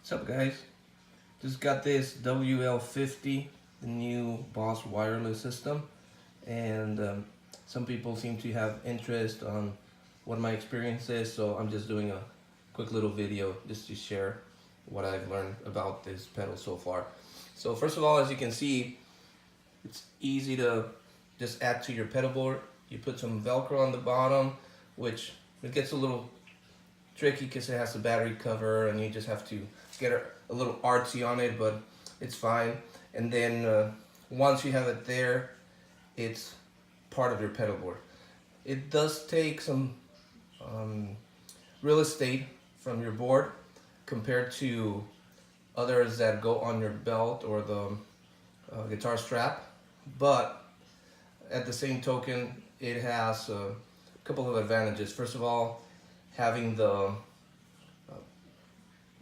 What's up, guys? Just got this WL-50, the new Boss wireless system, and some people seem to have interest on what my experience is, so I'm just doing a quick little video just to share what I've learned about this pedal so far. So first of all, as you can see, it's easy to just add to your pedal board. You put some Velcro on the bottom, which it gets a little tricky because it has a battery cover and you just have to get a little artsy on it, but it's fine. And then once you have it there, it's part of your pedal board. It does take some real estate from your board compared to others that go on your belt or the guitar strap, but at the same token it has a couple of advantages. First of all, having the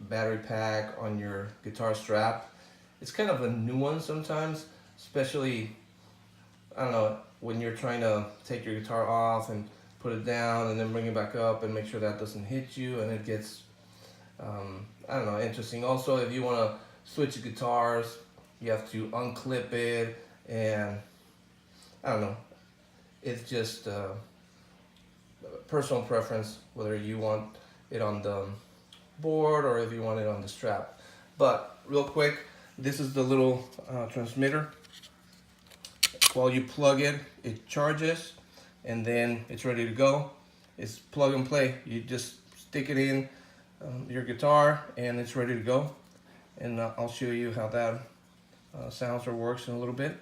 battery pack on your guitar strap, it's kind of a nuance sometimes, especially, I don't know, when you're trying to take your guitar off and put it down and then bring it back up and make sure that doesn't hit you, and it gets I don't know, interesting. Also, if you want to switch guitars, you have to unclip it, and I don't know, it's just personal preference whether you want it on the board or if you want it on the strap. But real quick, this is the little transmitter. While you plug it, it charges and then it's ready to go. It's plug and play. You just stick it in your guitar and it's ready to go. And I'll show you how that sounds or works in a little bit.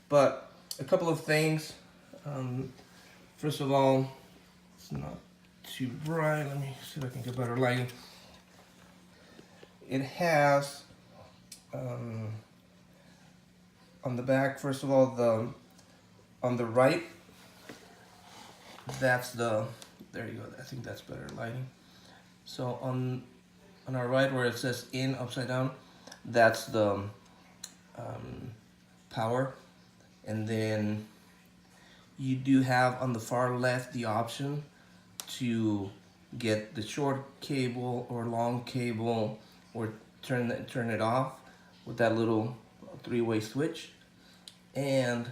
But a couple of things. First of all, it's not too bright. Let me see if I can get better lighting. It has on the back, first of all, on the right, that's the, there you go, I think that's better lighting. So on our right where it says in upside down, that's the power. And then you do have on the far left the option to get the short cable or long cable or turn it off with that little three-way switch. And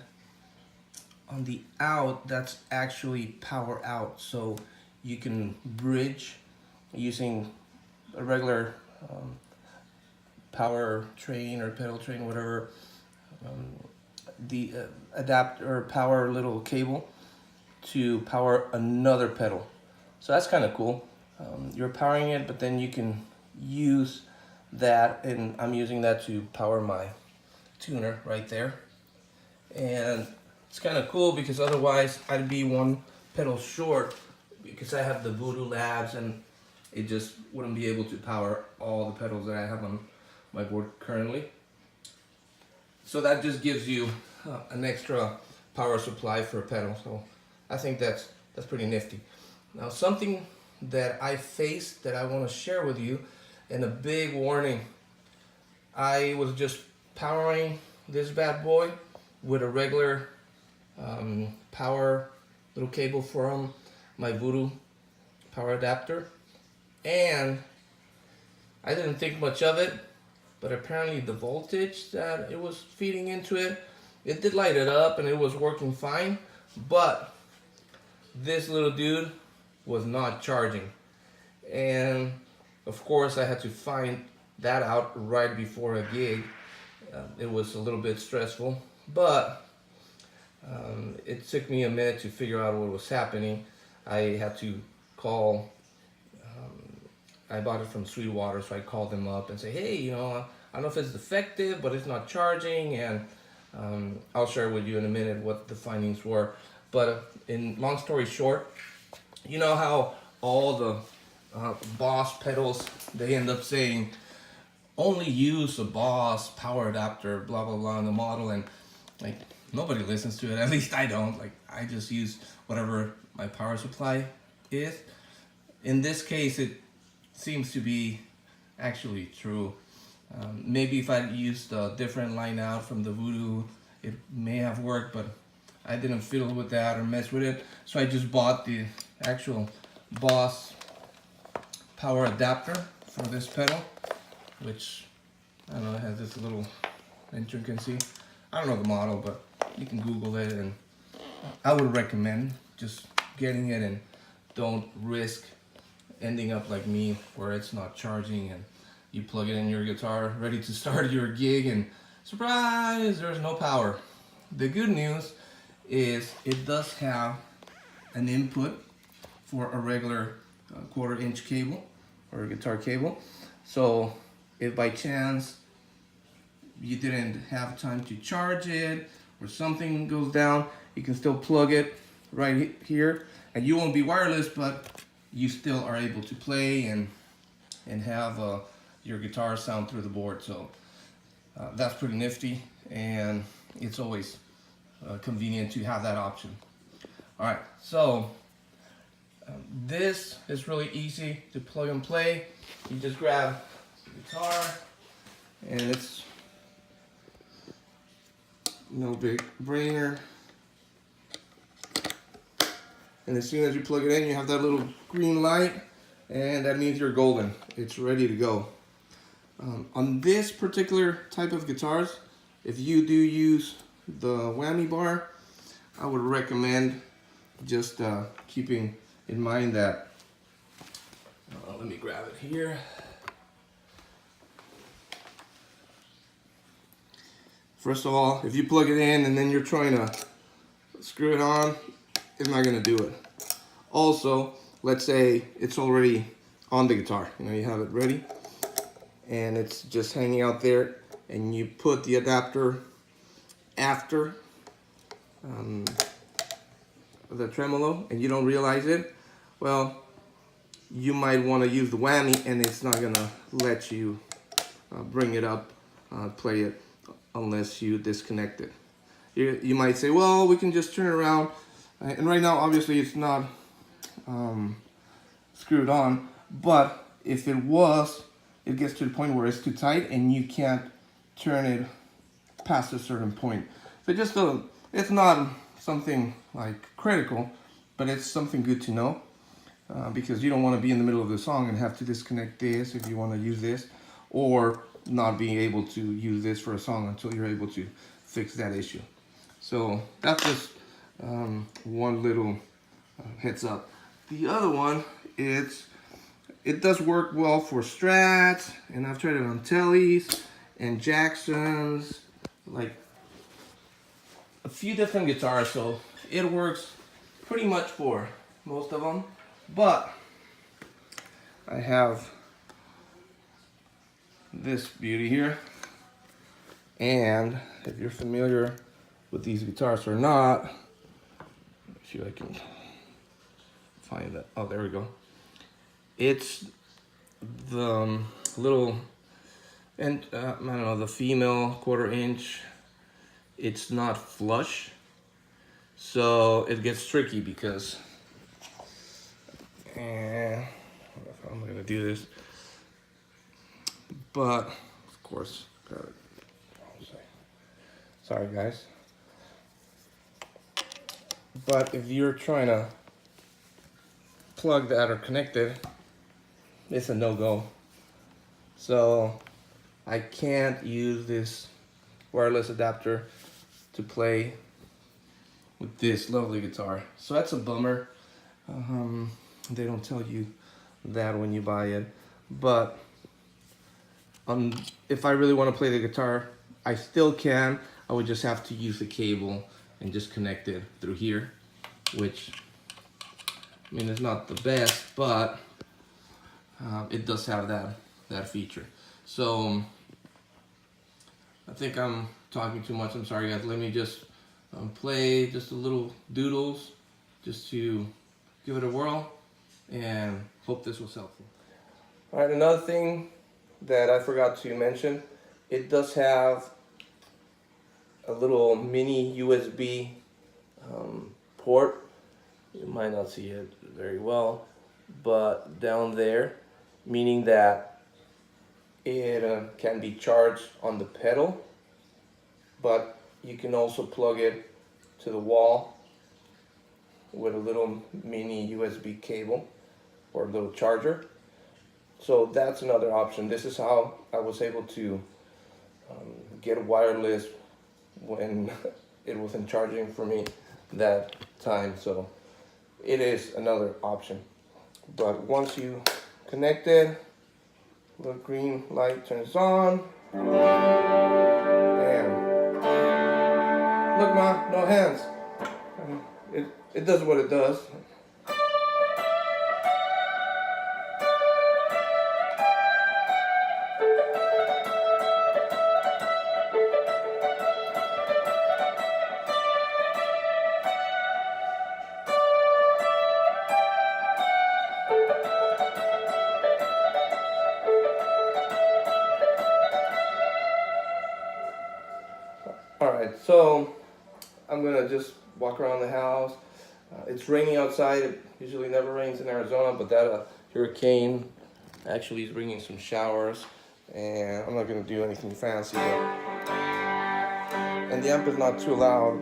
on the out, that's actually power out, so you can bridge using a regular power train or pedal train, whatever, the adapter or power little cable to power another pedal. So that's kind of cool. You're powering it, but then you can use that, and I'm using that to power my tuner right there. And it's kind of cool because otherwise I'd be one pedal short because I have the Voodoo Labs and it just wouldn't be able to power all the pedals that I have on my board currently. So that just gives you an extra power supply for a pedal. So I think that's pretty nifty. Now, something that I faced that I want to share with you, and a big warning. I was just powering this bad boy with a regular power little cable from my Voodoo power adapter, and I didn't think much of it, but apparently the voltage that it was feeding into it did light it up and it was working fine, but this little dude was not charging. And of course I had to find that out right before a gig. It was a little bit stressful, but it took me a minute to figure out what was happening. I had to call, I bought it from Sweetwater, so I called them up and say, hey, you know, I don't know if it's defective, but it's not charging, and I'll share with you in a minute what the findings were. But in long story short, you know how all the Boss pedals, they end up saying only use a Boss power adapter, blah blah blah, in the model, and like nobody listens to it. At least I don't. Like, I just use whatever my power supply is. In this case, it seems to be actually true. Maybe if I'd used a different line out from the Voodoo, it may have worked, but I didn't fiddle with that or mess with it. So I just bought the actual Boss power adapter for this pedal. which I don't know, it has this little entrance, you can see. I don't know the model, but you can Google it, and I would recommend just getting it, and don't risk ending up like me where it's not charging and you plug it in your guitar ready to start your gig and surprise, there's no power. The good news is it does have an input for a regular 1/4 inch cable or guitar cable. So if by chance you didn't have time to charge it or something goes down, you can still plug it right here, and you won't be wireless, but you still are able to play and have your guitar sound through the board. So that's pretty nifty, and it's always convenient to have that option. All right, so this is really easy to plug and play. You just grab the guitar, and it's no big brainer. And as soon as you plug it in, you have that little green light, and that means you're golden. It's ready to go. On this particular type of guitars, if you do use the whammy bar, I would recommend just keeping in mind that, let me grab it here. First of all, if you plug it in and then you're trying to screw it on, it's not gonna do it. Also, let's say it's already on the guitar, you have it ready and it's just hanging out there, and you put the adapter after the tremolo and you don't realize it, well, you might want to use the whammy and it's not gonna let you bring it up, play it, unless you disconnect it. You might say, well, we can just turn it around, and right now obviously it's not screwed on, but if it was, it gets to the point where it's too tight and you can't turn it past a certain point. So just it's not something like critical, but it's something good to know, because you don't want to be in the middle of the song and have to disconnect this if you want to use this, or not being able to use this for a song until you're able to fix that issue. So that's just one little heads up. The other one, it does work well for Strats, and I've tried it on Tellys and Jacksons, like a few different guitars, so it works pretty much for most of them. But I have this beauty here, and if you're familiar with these guitars or not, let's see if I can find that. Oh, there we go. It's the little, and I don't know, the female 1/4 inch. It's not flush, so it gets tricky because, and I don't know if I'm gonna do this, but of course, grab it. Sorry guys. But if you're trying to plug that or connect it, it's a no-go. So I can't use this wireless adapter to play with this lovely guitar. So that's a bummer. They don't tell you that when you buy it. But if I really want to play the guitar, I still can. I would just have to use the cable and just connect it through here, which, I mean, it's not the best, but it does have that feature. So I think I'm talking too much. I'm sorry guys. Let me just play just a little doodles just to give it a whirl, and hope this was helpful. All right, another thing that I forgot to mention, it does have a little mini USB port. You might not see it very well, but down there, meaning that it can be charged on the pedal, but you can also plug it to the wall with a little mini USB cable or a little charger. So that's another option. This is how I was able to get wireless when it wasn't charging for me that time. So it is another option. But once you connect it, the green light turns on. Bam. Look, Ma, no hands. It does what it does. Alright, so I'm gonna just walk around the house. It's raining outside. It usually never rains in Arizona, but that hurricane actually is bringing some showers, and I'm not gonna do anything fancy. And the amp is not too loud,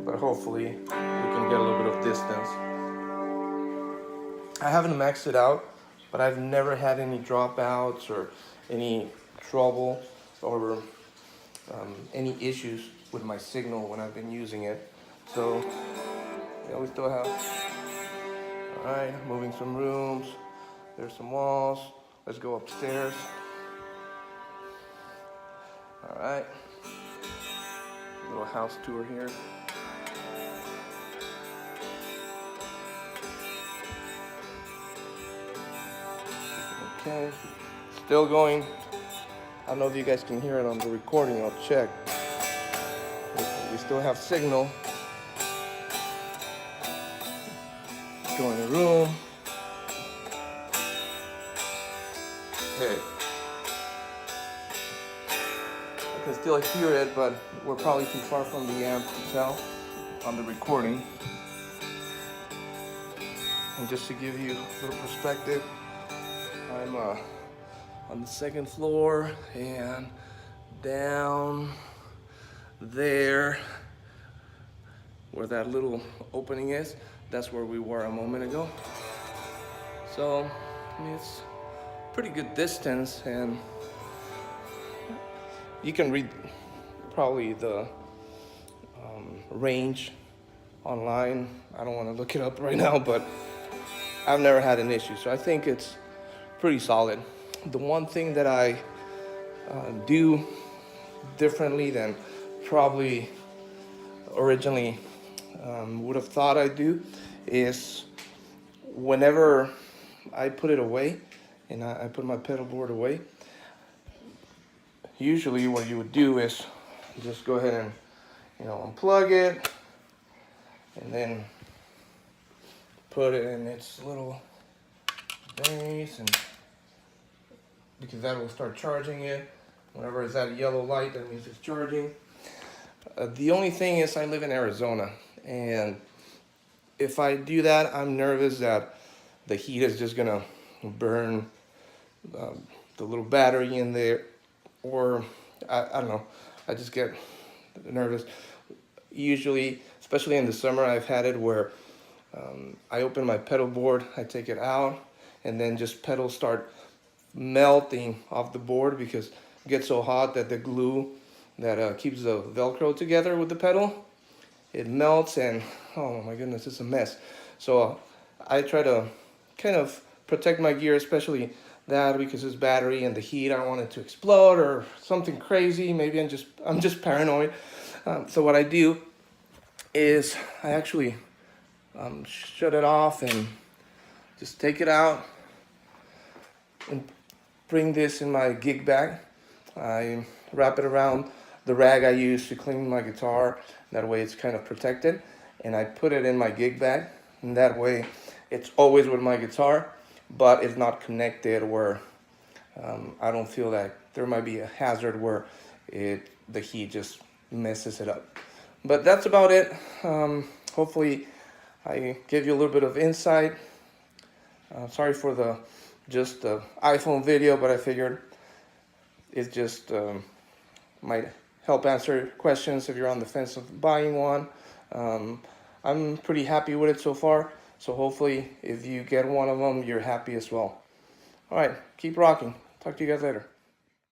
but hopefully we can get a little bit of distance. I haven't maxed it out, but I've never had any dropouts or any trouble or any issues with my signal when I've been using it. So yeah, we still have. All right, moving some rooms. There's some walls. Let's go upstairs. All right, little house tour here. Okay, still going. I don't know if you guys can hear it on the recording. I'll check. We still have signal. Go in the room. Okay. I can still hear it, but we're probably too far from the amp to tell on the recording. And just to give you a little perspective, I'm on the second floor, and down there where that little opening is, that's where we were a moment ago. So I mean, it's pretty good distance, and you can read probably the range online. I don't want to look it up right now, but I've never had an issue, so I think it's pretty solid. The one thing that I do differently than probably originally would have thought I'd do is whenever I put it away and I put my pedal board away, usually what you would do is just go ahead and unplug it and then put it in its little base, and because that will start charging it. Whenever it's that yellow light, that means it's charging. The only thing is I live in Arizona, and if I do that, I'm nervous that the heat is just gonna burn the little battery in there, or I don't know, I just get nervous. Usually, especially in the summer, I've had it where I open my pedal board, I take it out, and then just pedals start melting off the board because it gets so hot that the glue that keeps the Velcro together with the pedal, it melts, and oh my goodness, it's a mess. So I try to kind of protect my gear, especially that, because this battery and the heat, I don't want it to explode or something crazy. Maybe I'm just paranoid. So what I do is I actually shut it off and just take it out and bring this in my gig bag. I wrap it around the rag I use to clean my guitar. That way it's kind of protected. And I put it in my gig bag. And that way it's always with my guitar, but it's not connected where I don't feel that there might be a hazard where the heat just messes it up. But that's about it. Hopefully I gave you a little bit of insight. Sorry for the iPhone video, but I figured it just might help answer questions if you're on the fence of buying one. I'm pretty happy with it so far, so hopefully if you get one of them, you're happy as well. All right, keep rocking. Talk to you guys later.